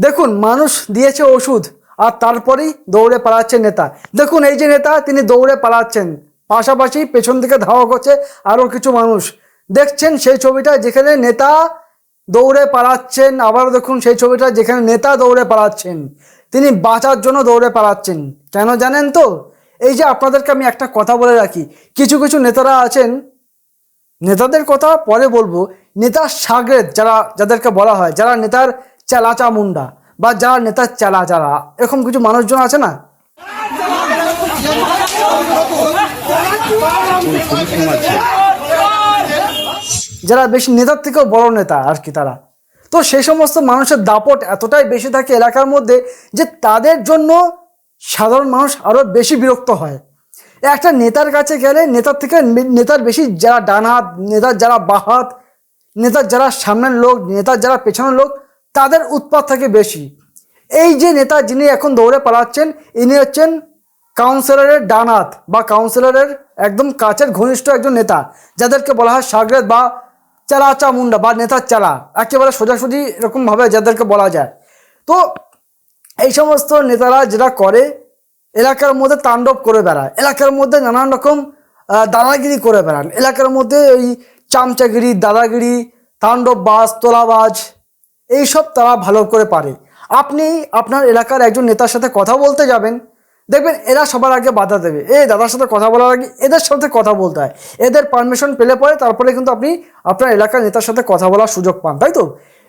দেখুন মানুষ দিয়েছে ওষুধ আর তারপরেই দৌড়ে পালাচ্ছে নেতা। দেখুন এই যে নেতা তিনি দৌড়ে পালাচ্ছেন, পাশাপাশি পেছন থেকে ধাওয়া করছে আরও কিছু মানুষ। দেখছেন সেই ছবিটা যেখানে নেতা দৌড়ে পালাচ্ছেন, আবারও দেখুন সেই ছবিটা যেখানে নেতা দৌড়ে পালাচ্ছেন, তিনি বাঁচার জন্য দৌড়ে পালাচ্ছেন। কেন জানেন তো? এই যে আপনাদেরকে আমি একটা কথা বলে রাখি, কিছু কিছু নেতারা আছেন, নেতাদের কথা পরে বলবো, নেতার সাগরেদ যাদেরকে বলা হয়, যারা নেতার চেলা মুন্ডা বা যারা নেতার চেলা, যারা এরকম কিছু মানুষজন আছে না, যারা বেশি নেতার থেকেও বড় নেতা আর কি তারা। তো সেই সমস্ত মানুষের দাপট এতটাই বেশি থাকে এলাকার মধ্যে যে তাদের জন্য সাধারণ মানুষ আরও বেশি বিরক্ত হয়। একটা নেতার কাছে গেলে নেতার থেকে নেতার বেশি যারা ডান হাত, নেতার যারা বাঁ হাত, নেতার যারা সামনের লোক, নেতার যারা পেছনের লোক, তাদের উৎপাত থাকে বেশি। এই যে নেতা যিনি এখন দৌড়ে পালাচ্ছেন, ইনি হচ্ছেন কাউন্সিলরের ডান হাত বা কাউন্সিলরের একদম কাছের ঘনিষ্ঠ একজন নেতা, যাদেরকে বলা হয় সাগরেদ বা চেলা মুন্ডা বা নেতার চেলা, একেবারে সোজাসুজি এরকমভাবে যাদেরকে বলা যায়। তো এই সমস্ত নেতারা যেটা করে, এলাকার মধ্যে তাণ্ডব করে বেড়ায়, এলাকার মধ্যে নানান রকম দাদাগিরি করে বেড়ান, এলাকার মধ্যে ওই চামচাগিরি, দাদাগিরি, তাণ্ডববাজ, তোলাবাজ, এইসব তারা ভালো করে পারে। আপনি আপনার এলাকার একজন নেতার সাথে কথা বলতে যাবেন, দেখবেন এরা সবার আগে বাধা দেবে। এই দাদার সাথে কথা বলার আগে এদের সাথে কথা বলতে হয়, এদের পারমিশন পেলে পরে তারপরে কিন্তু আপনি আপনার এলাকার নেতার সাথে কথা বলার সুযোগ পান, তাই তো?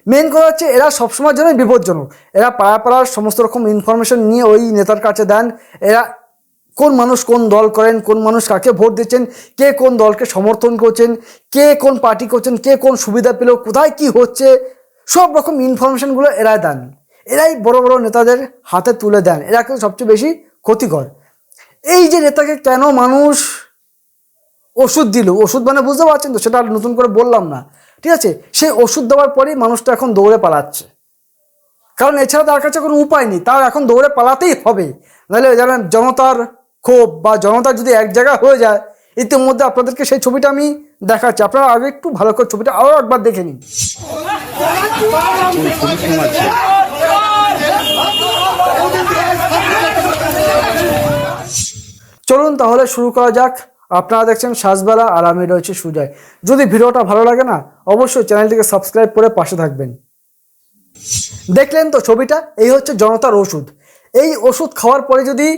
মেন কথা হচ্ছে এরা সবসময়ের জন্যই বিপজ্জনক। এরা পাড়ার সমস্ত রকম ইনফরমেশন নিয়ে ওই নেতার কাছে দেন। এরা কোন মানুষ কোন দল করেন, কোন মানুষ কাকে ভোট দিচ্ছেন, কে কোন দলকে সমর্থন করছেন, কে কোন পার্টি করছেন, কে কোন সুবিধা পেল, কোথায় কি হচ্ছে, সব রকম ইনফরমেশনগুলো এরাই দেন। এরাই বড় বড় নেতাদের হাতে তুলে দেন। এরা কিন্তু সবচেয়ে বেশি ক্ষতিকর। এই যে নেতাকে কেন মানুষ ওষুধ দিল, ওষুধ মানে বুঝতে পারছেন তো, সেটা নতুন করে বললাম না, ঠিক আছে? সেই ওষুধ দেওয়ার পরেই মানুষটা এখন দৌড়ে পালাচ্ছে, কারণ এছাড়া তার কাছে কোনো উপায় নেই, তার এখন দৌড়ে পালাতেই হবে। নাহলে জানেন জনতার ক্ষোভ বা জনতা যদি এক জায়গা হয়ে যায়, ইতিমধ্যে আপনাদেরকে সেই ছবিটা আমি দেখাচ্ছি, আপনারা আগে একটু ভালো করে ছবিটা আরও একবার দেখে নিন। চলুন তাহলে শুরু করা যাক। আপনারা দেখছেন সাজবেলা আর আমি রয়েছে সুজয়। যদি ভিডিওটা ভালো লাগে না, অবশ্যই চ্যানেলটিকে সাবস্ক্রাইব করে পাশে থাকবেন। দেখলেন তো ছবিটা, এই হচ্ছে জনতার ওষুধ। এই ওষুধ খাওয়ার পরে যদি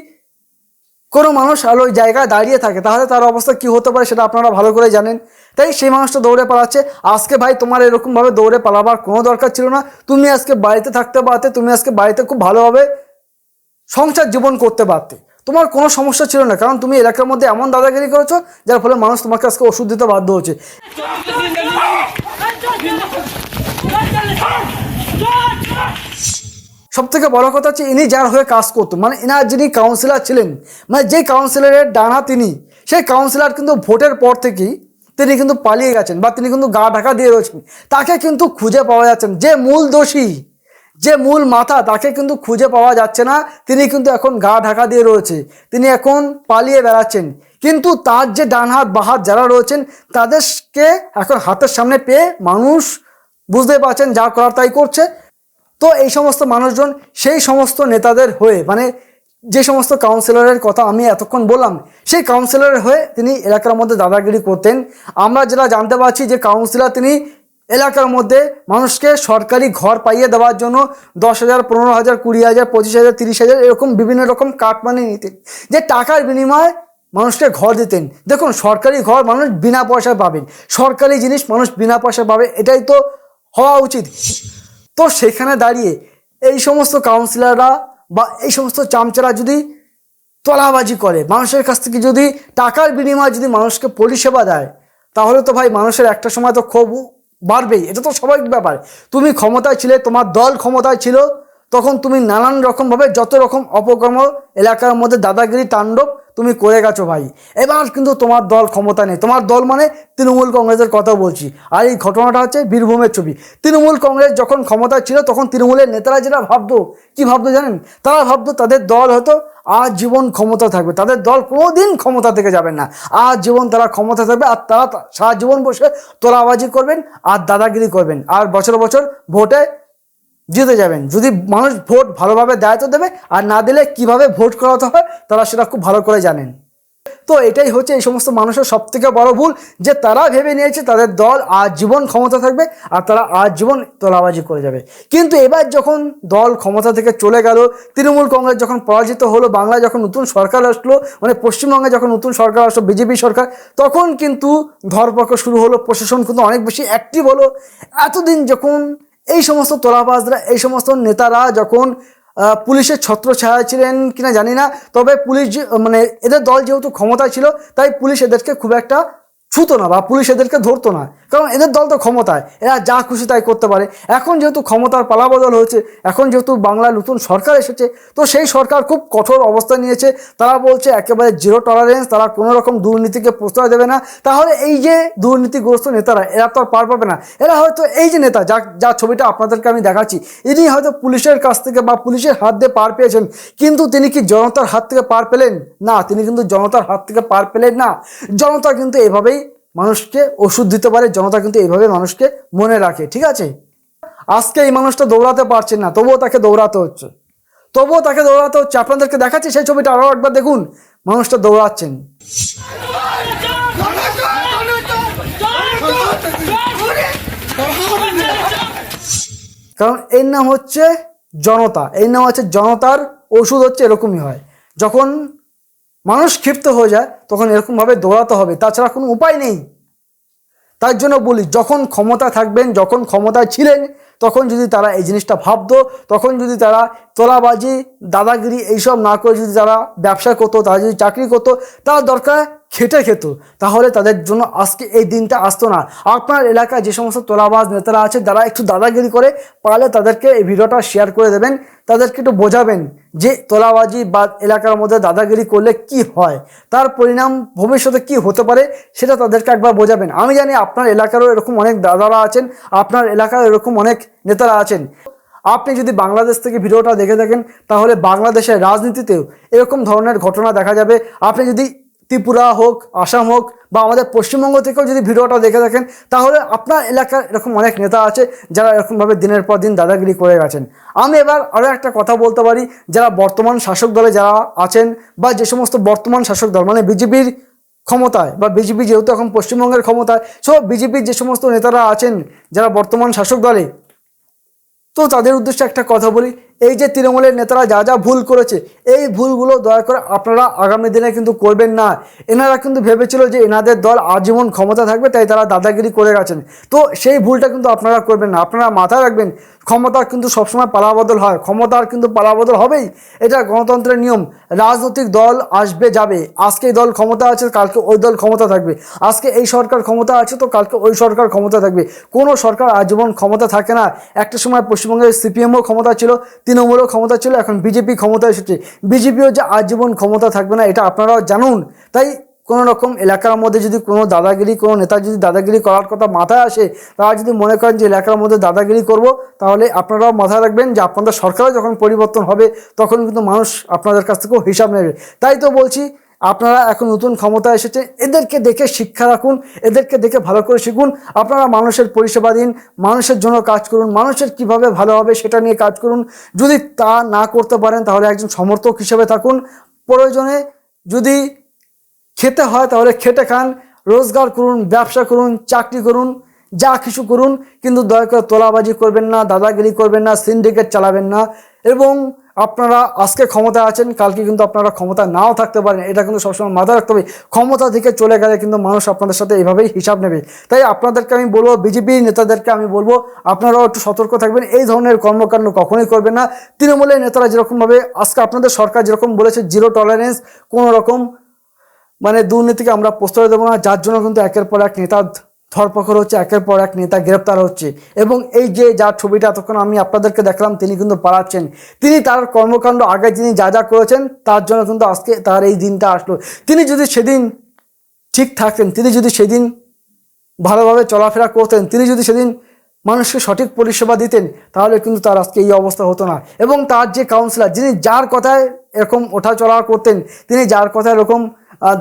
কোনো মানুষ আর ওই জায়গায় দাঁড়িয়ে থাকে, তাহলে তার অবস্থা কি হতে পারে সেটা আপনারা ভালো করে জানেন। তাই সেই মানুষটা দৌড়ে পালাচ্ছে। আজকে ভাই তোমার এরকমভাবে দৌড়ে পালাবার কোনো দরকার ছিল না। তুমি আজকে বাড়িতে থাকতে পারতে, তুমি আজকে বাড়িতে খুব ভালোভাবে সংসার জীবন করতে পারতে, তোমার কোনো সমস্যা ছিল না। কারণ তুমি এলাকার মধ্যে এমন দাদাগিরি করেছো যার ফলে মানুষ তোমাকে আজকে ওষুধ দিতে বাধ্য হচ্ছে। সব থেকে বড় কথা হচ্ছে ইনি যার হয়ে কাজ করতো, মানে ইনার যিনি কাউন্সিলর ছিলেন, মানে যে কাউন্সিলরের ডানা তিনি, সেই কাউন্সিলর কিন্তু ভোটের পর থেকেই তিনি কিন্তু পালিয়ে গেছেন বা তিনি কিন্তু গা ঢাকা দিয়ে রয়েছেন। তাকে কিন্তু খুঁজে পাওয়া যাচ্ছে না। যে মূল দোষী, যে মূল মাথা, তাকে কিন্তু খুঁজে পাওয়া যাচ্ছে না। তিনি কিন্তু এখন গা ঢাকা দিয়ে রয়েছে, তিনি এখন পালিয়ে বেড়াচ্ছেন। কিন্তু তার যে ডান হাত বাঁ হাত যারা রয়েছেন, তাদেরকে এখন হাতের সামনে পেয়ে মানুষ বুঝতে পারছেন যা করার তাই করছে। তো এই সমস্ত মানুষজন সেই সমস্ত নেতাদের হয়ে, মানে যে সমস্ত কাউন্সিলরের কথা আমি এতক্ষণ বললাম, সেই কাউন্সিলরের হয়ে তিনি এলাকার মধ্যে দাদাগিরি করতেন। আমরা যেটা জানতে পারছি যে কাউন্সিলর তিনি এলাকার মধ্যে মানুষকে সরকারি ঘর পাইয়ে দেওয়ার জন্য 10,000, 15,000, 20,000, 25,000, 30,000 এরকম বিভিন্ন রকম কাটমানি নিতেন, যে টাকার বিনিময়ে মানুষকে ঘর দিতেন। দেখুন সরকারি ঘর মানুষ বিনা পয়সায় পাবেন, সরকারি জিনিস মানুষ বিনা পয়সায় পাবে, এটাই তো হওয়া উচিত। তো সেখানে দাঁড়িয়ে এই সমস্ত কাউন্সিলররা বা এই সমস্ত চামচারা যদি তলাবাজি করে, মানুষের কাছ থেকে যদি টাকার বিনিময়ে যদি মানুষকে পরিষেবা দেয়, তাহলে তো ভাই মানুষের একটা সময় তো ক্ষোভ বাড়বেই। এটা তো স্বাভাবিক ব্যাপার। তুমি ক্ষমতায় ছিলে, তোমার দল ক্ষমতায় ছিল, তখন তুমি নানান রকমভাবে যত রকম অপকর্ম এলাকার মধ্যে দাদাগিরি তাণ্ডব তুমি করে গেছো ভাই। এবার কিন্তু তোমার দল ক্ষমতা নেই, তোমার দল মানে তৃণমূল কংগ্রেসের কথা বলছি। আর এই ঘটনাটা হচ্ছে বীরভূমের ছবি। তৃণমূল কংগ্রেস যখন ক্ষমতায় ছিল, তখন তৃণমূলের নেতারা যেটা ভাবতো, কি ভাবতো জানেন? তারা ভাবতো তাদের দল হয়তো আজীবন ক্ষমতা থাকবে, তাদের দল কোনোদিন ক্ষমতা থেকে যাবেন না, আজীবন তারা ক্ষমতা থাকবে। আর তারা সারা জীবন বসে তোলাবাজি করবেন আর দাদাগিরি করবেন, আর বছর বছর ভোটে জিতে যাবেন। যদি মানুষ ভোট ভালোভাবে দেয় তো দেবে, আর না দিলে কিভাবে ভোট করাতে হয় তারা সেটা খুব ভালো করে জানেন। তো এটাই হচ্ছে এই সমস্ত মানুষের সব থেকে বড় ভুল, যে তারা ভেবে নিয়েছে তাদের দল আজীবন ক্ষমতা থাকবে আর তারা আজীবন তোলাবাজি করে যাবে। কিন্তু এবার যখন দল ক্ষমতা থেকে চলে গেল, তৃণমূল কংগ্রেস যখন পরাজিত হলো, বাংলায় যখন নতুন সরকার আসলো, মানে পশ্চিমবঙ্গে যখন নতুন সরকার আসলো বিজেপি সরকার, তখন কিন্তু ধরপাকড় শুরু হলো, প্রশাসন কিন্তু অনেক বেশি অ্যাক্টিভ হলো। এতদিন যখন এই সমস্ত তোলাবাজরা, এই সমস্ত নেতারা যখন পুলিশের ছত্রছায়া ছিলেন কিনা জানি না, তবে পুলিশ মানে এদের দল যেহেতু ক্ষমতায় ছিল তাই পুলিশ এদেরকে খুব একটা ছুতো না বা পুলিশ এদেরকে ধরতো না, কারণ এদের দল তো ক্ষমতায়, এরা যা খুশি তাই করতে পারে। এখন যেহেতু ক্ষমতার পালাবদল হয়েছে, এখন যেহেতু বাংলায় নতুন সরকার এসেছে, তো সেই সরকার খুব কঠোর অবস্থা নিয়েছে। তারা বলছে একেবারে জিরো টলারেন্স, তারা কোনো রকম দুর্নীতিকে প্রশ্রয় দেবে না। তাহলে এই যে দুর্নীতিগ্রস্ত নেতারা, এরা তো আর পার পাবে না। এরা হয়তো এই যে নেতা যা ছবিটা আপনাদেরকে আমি দেখাচ্ছি, ইনি হয়তো পুলিশের কাছ থেকে বা পুলিশের হাত দিয়ে পার পেয়েছেন, কিন্তু তিনি কি জনতার হাত থেকে পার পেলেন? না, তিনি কিন্তু জনতার হাত থেকে পার পেলেন না। জনতা কিন্তু এভাবেই মানুষকে ওষুধ দিতে পারে, জনতা কিন্তু এইভাবে মানুষকে মনে রাখে, ঠিক আছে? আজকে এই মানুষটা দৌড়াতে পারছেন না, তবুও তাকে দৌড়াতে হচ্ছে, আপনাদেরকে দেখাচ্ছি সেই ছবিটা, আরও একবার দেখুন, মানুষটা দৌড়াচ্ছেন। কারণ এর নাম হচ্ছে জনতা, এর নাম হচ্ছে জনতার ওষুধ হচ্ছে এরকমই হয়। যখন মানুষ ক্ষিপ্ত হয়ে যায় তখন এরকমভাবে দৌড়াতে হবে, তাছাড়া কোনো উপায় নেই। তার জন্য বলি, যখন ক্ষমতা থাকবেন, যখন ক্ষমতায় ছিলেন, তখন যদি তারা এই জিনিসটা ভাবতো, তখন যদি তারা তোলাবাজি, দাদাগিরি এইসব না করে যদি তারা ব্যবসা করতো, তারা যদি চাকরি করতো, তার দরকার খেটে খেত, তাহলে তাদের জন্য আজকে এই দিনটা আসতো না। আপনার এলাকায় যে সমস্ত তোলাবাজ নেতারা আছে, যারা একটু দাদাগিরি করে, পারলে তাদেরকে এই ভিডিওটা শেয়ার করে দেবেন, তাদেরকে একটু বোঝাবেন যে তোলাবাজি বা এলাকার মধ্যে দাদাগিরি করলে কি হয়, তার পরিণাম ভবিষ্যতে কি হতে পারে, সেটা তাদেরকে একবার বোঝাবেন। আমি জানি আপনার এলাকারও এরকম অনেক দাদারা আছেন, আপনার এলাকার এরকম অনেক নেতারা আছেন। আপনি যদি বাংলাদেশ থেকে ভিডিওটা দেখে থাকেন, তাহলে বাংলাদেশের রাজনীতিতেও এরকম ধরনের ঘটনা দেখা যাবে। আপনি যদি ত্রিপুরা হোক, আসাম হোক বা আমাদের পশ্চিমবঙ্গ থেকেও যদি ভিডিওটা দেখে থাকেন, তাহলে আপনার এলাকার এরকম অনেক নেতা আছে যারা এরকমভাবে দিনের পর দিন দাদাগিরি করে গেছেন। আমি এবার আরও একটা কথা বলতে পারি, যারা বর্তমান শাসক দলে যারা আছেন, বা যে সমস্ত বর্তমান শাসক দল মানে বিজেপির ক্ষমতায়, বা বিজেপি যেহেতু এখন পশ্চিমবঙ্গের ক্ষমতায়, সব বিজেপির যে সমস্ত নেতারা আছেন যারা বর্তমান শাসক দলে, তো তাদের উদ্দেশ্যে একটা কথা বলি, এই যে তৃণমূলের নেতারা যা যা ভুল করেছে, এই ভুলগুলো দয়া করে আপনারা আগামী দিনে কিন্তু করবেন না। এনারা কিন্তু ভেবেছিল যে এনাদের দল আজীবন ক্ষমতা থাকবে, তাই তারা দাদাগিরি করে গেছেন। তো সেই ভুলটা কিন্তু আপনারা করবেন না। আপনারা মাথায় রাখবেন, ক্ষমতার কিন্তু সবসময় পালাবদল হয়, ক্ষমতার কিন্তু পালাবদল হবেই, এটা গণতন্ত্রের নিয়ম। রাজনৈতিক দল আসবে যাবে, আজকে এই দল ক্ষমতা আছে, কালকে ওই দল ক্ষমতা থাকবে, আজকে এই সরকার ক্ষমতা আছে তো কালকে ওই সরকার ক্ষমতা থাকবে। কোনো সরকার আজীবন ক্ষমতা থাকে না। একটা সময় পশ্চিমবঙ্গের সিপিএমও ক্ষমতা ছিল, তৃণমূলও ক্ষমতা ছিল, এখন বিজেপি ক্ষমতা এসেছে। বিজেপিও যে আজীবন ক্ষমতা থাকবে না এটা আপনারাও জানুন। তাই কোনো রকম এলাকার মধ্যে যদি কোনো দাদাগিরি, কোনো নেতা যদি দাদাগিরি করার কথা মাথায় আসে, তারা যদি মনে করেন যে এলাকার মধ্যে দাদাগিরি করব, তাহলে আপনারাও মাথায় রাখবেন যে আপনাদের সরকারও যখন পরিবর্তন হবে, তখন কিন্তু মানুষ আপনাদের কাছ থেকেও হিসাব নেবে। তাই তো বলছি, আপনারা এখন নতুন ক্ষমতা এসেছে, এদেরকে দেখে শিক্ষা রাখুন, এদেরকে দেখে ভালো করে শিখুন। আপনারা মানুষের পরিষেবা দিন, মানুষের জন্য কাজ করুন, মানুষের কিভাবে ভালো হবে সেটা নিয়ে কাজ করুন। যদি তা না করতে পারেন তাহলে একজন সমর্থক হিসেবে থাকুন। প্রয়োজনে যদি খেতে হয় তাহলে খেটে খান, রোজগার করুন, ব্যবসা করুন, চাকরি করুন, যা কিছু করুন, কিন্তু দয়া করে তোলাবাজি করবেন না, দাদাগিরি করবেন না, সিন্ডিকেট চালাবেন না। এবং আপনারা আজকে ক্ষমতা আছেন, কালকে কিন্তু আপনারা ক্ষমতা নাও থাকতে পারেন, এটা কিন্তু সবসময় মাথায় রাখতে হবে। ক্ষমতা থেকে চলে গেলে কিন্তু মানুষ আপনাদের সাথে এইভাবেই হিসাব নেবে। তাই আপনাদেরকে আমি বলবো, বিজেপি নেতাদেরকে আমি বলবো, আপনারাও একটু সতর্ক থাকবেন, এই ধরনের কর্মকাণ্ড কখনোই করবেন না। তৃণমূলের নেতারা যেরকমভাবে আজকে আপনাদের সরকার যেরকম বলেছে জিরো টলারেন্স, কোনো রকম মানে দুর্নীতিকে আমরা প্রশ্রয় দেবো না, যার জন্য কিন্তু একের পর এক নেতা ধরপকড় হচ্ছে, একের পর এক নেতা গ্রেপ্তার হচ্ছে। এবং এই যে যার ছবিটা এতক্ষণ আমি আপনাদেরকে দেখলাম, তিনি কিন্তু পালাচ্ছেন। তিনি তার কর্মকাণ্ড আগে তিনি যা যা করেছেন তার জন্য কিন্তু আজকে তার এই দিনটা আসলো। তিনি যদি সেদিন ঠিক থাকতেন, তিনি যদি সেদিন ভালোভাবে চলাফেরা করতেন, তিনি যদি সেদিন মানুষকে সঠিক পরিষেবা দিতেন, তাহলে কিন্তু তার আজকে এই অবস্থা হতো না। এবং তার যে কাউন্সিলর, যিনি যার কথায় এরকম ওঠা চলা করতেন, তিনি যার কথায় এরকম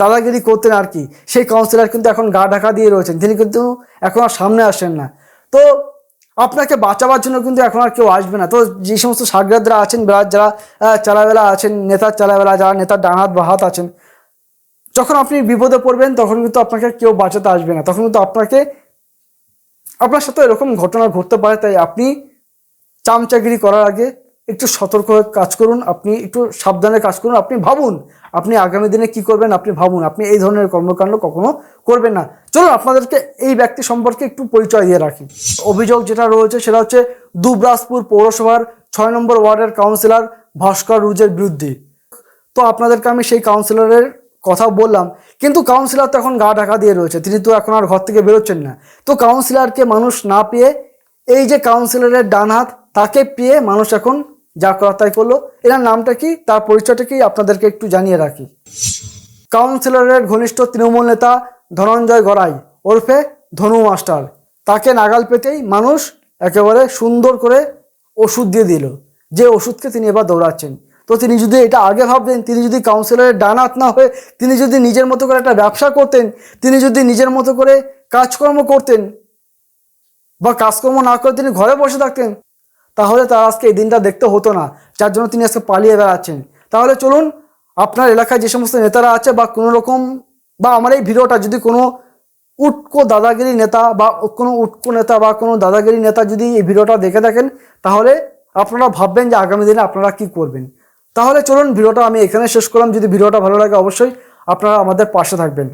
দাদাগিরি করতেন আর কি, সেই কাউন্সিলর কিন্তু এখন গা ঢাকা দিয়ে রয়েছেন, তিনি কিন্তু এখন আর সামনে আসেন না। তো আপনাকে বাঁচাবার জন্য কিন্তু এখন আর কেউ আসবে না। তো যে সমস্ত সাগরেদরা আছেন, যারা চালাবেলা আছেন, নেতার চালাবেলা, যারা নেতার ডান হাত বা হাত আছেন, যখন আপনি বিপদে পড়বেন তখন কিন্তু আপনাকে কেউ বাঁচাতে আসবে না। তখন কিন্তু আপনার সাথে এরকম ঘটনা ঘটতে পারে। তাই আপনি চামচাগিরি করার আগে একটু সতর্ক হয়ে কাজ করুন, আপনি একটু সাবধানে কাজ করুন। আপনি ভাবুন আপনি আগামী দিনে কি করবেন, আপনি ভাবুন। আপনি এই ধরনের কর্মকাণ্ড কখনো করবেন না। চলুন আপনাদেরকে এই ব্যক্তি সম্পর্কে একটু পরিচয় দিয়ে রাখি। অভিযোগ যেটা রয়েছে সেটা হচ্ছে দুবরাজপুর পৌরসভার 6 নম্বর ওয়ার্ডের কাউন্সিলর ভাস্কর রুজের বিরুদ্ধে। তো আপনাদেরকে আমি সেই কাউন্সিলরের কথা বললাম, কিন্তু কাউন্সিলর তো এখন গা ঢাকা দিয়ে রয়েছে, তিনি তো এখন আর ঘর থেকে বেরোচ্ছেন না। তো কাউন্সিলরকে মানুষ না পেয়ে এই যে কাউন্সিলরের ডান হাত, তাকে পেয়ে মানুষ এখন যা করা তাই করলো। এনার নামটা কি, তার পরিচয়টা কি আপনাদেরকে একটু জানিয়ে রাখি। কাউন্সিলরের ঘনিষ্ঠ তৃণমূল নেতা ধনঞ্জয় গড়াই ওরফে ধনু মাস্টার, তাকে নাগাল পেতেই মানুষ একেবারে সুন্দর করে ওষুধ দিয়ে দিল, যে ওষুধকে তিনি এবার দৌড়াচ্ছেন। তো তিনি যদি এটা আগে ভাবতেন, তিনি যদি কাউন্সিলরের ডান হাত না হয়ে তিনি যদি নিজের মতো করে একটা ব্যবসা করতেন, তিনি যদি নিজের মতো করে কাজকর্ম করতেন, বা কাজকর্ম না করে তিনি ঘরে বসে থাকতেন, তাহলে তার আজকে এই দিনটা দেখতে হতো না, যার জন্য তিনি আজকে পালিয়ে বেড়াচ্ছেন। তাহলে চলুন, আপনার এলাকায় যে সমস্ত নেতারা আছে বা কোনো রকম, বা আমার এই ভিডিওটা যদি কোনো উটকো দাদাগিরি নেতা বা কোনো উটকো নেতা বা কোনো দাদাগিরি নেতা যদি এই ভিডিওটা দেখে থাকেন, তাহলে আপনারা ভাববেন যে আগামী দিনে আপনারা কি করবেন। তাহলে চলুন, ভিডিওটা আমি এখানে শেষ করলাম। যদি ভিডিওটা ভালো লাগে অবশ্যই আপনারা আমাদের পাশে থাকবেন।